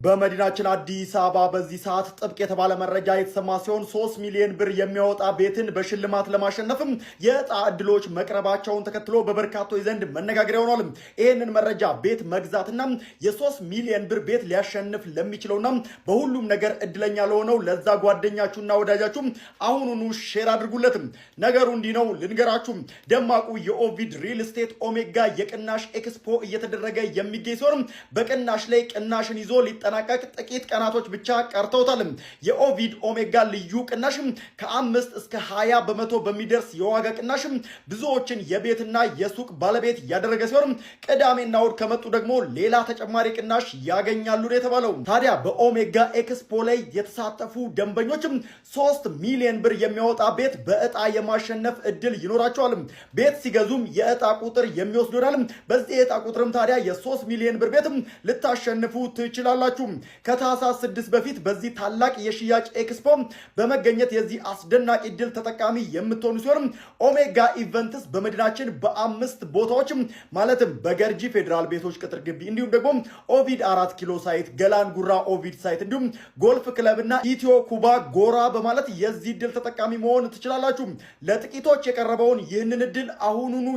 በመዲናችን አዲስ አበባ በዚህ ሰዓት ጥብቅ የተባለ መረጃ የተሰማ ሲሆን 3 ሚሊዮን ብር የሚያወጣ ቤትን በሽልማት ለማሸነፍም የዕጣ ዕድሎች መቅረባቸውን ተከትሎ በበርካቶች ዘንድ መነጋገሪያ ሆኗል። ይህንን መረጃ ቤት መግዛትና የ3 ሚሊዮን ብር ቤት ሊያሸንፍ ለሚችለውና በሁሉም ነገር እድለኛ ለሆነው ለዛ ጓደኛችሁና ወዳጃችሁ አሁኑኑ ሼር አድርጉለት። ነገሩ እንዲህ ነው ልንገራችሁ። ደማቁ የኦቪድ ሪል ስቴት ኦሜጋ የቅናሽ ኤክስፖ እየተደረገ የሚገኝ ሲሆን በቅናሽ ላይ ቅናሽን ይዞ ጠናቀቅ ጥቂት ቀናቶች ብቻ ቀርተውታል። የኦቪድ ኦሜጋ ልዩ ቅናሽ ከ5 እስከ 20 በመቶ በሚደርስ የዋጋ ቅናሽ ብዙዎችን የቤትና የሱቅ ባለቤት ያደረገ ሲሆን ቅዳሜና እሁድ ከመጡ ደግሞ ሌላ ተጨማሪ ቅናሽ ያገኛሉ የተባለው። ታዲያ በኦሜጋ ኤክስፖ ላይ የተሳተፉ ደንበኞች 3 ሚሊዮን ብር የሚያወጣ ቤት በዕጣ የማሸነፍ እድል ይኖራቸዋል። ቤት ሲገዙም የዕጣ ቁጥር የሚወስዱ ይሆናል። በዚህ የዕጣ ቁጥርም ታዲያ የ3 ሚሊዮን ብር ቤት ልታሸንፉ ትችላላችሁ። ከታህሳስ 6 በፊት በዚህ ታላቅ የሽያጭ ኤክስፖ በመገኘት የዚህ አስደናቂ ድል ተጠቃሚ የምትሆኑ ሲሆን ኦሜጋ ኢቨንትስ በመዲናችን በ5 ቦታዎች ማለትም በገርጂ ፌዴራል ቤቶች ቅጥር ግቢ እንዲሁም ደግሞ ኦቪድ 4 ኪሎ ሳይት፣ ገላን ጉራ ኦቪድ ሳይት እንዲሁም ጎልፍ ክለብና ኢትዮ ኩባ ጎራ በማለት የዚህ ድል ተጠቃሚ መሆን ትችላላችሁ። ለጥቂቶች የቀረበውን ይህንን ድል አሁኑኑ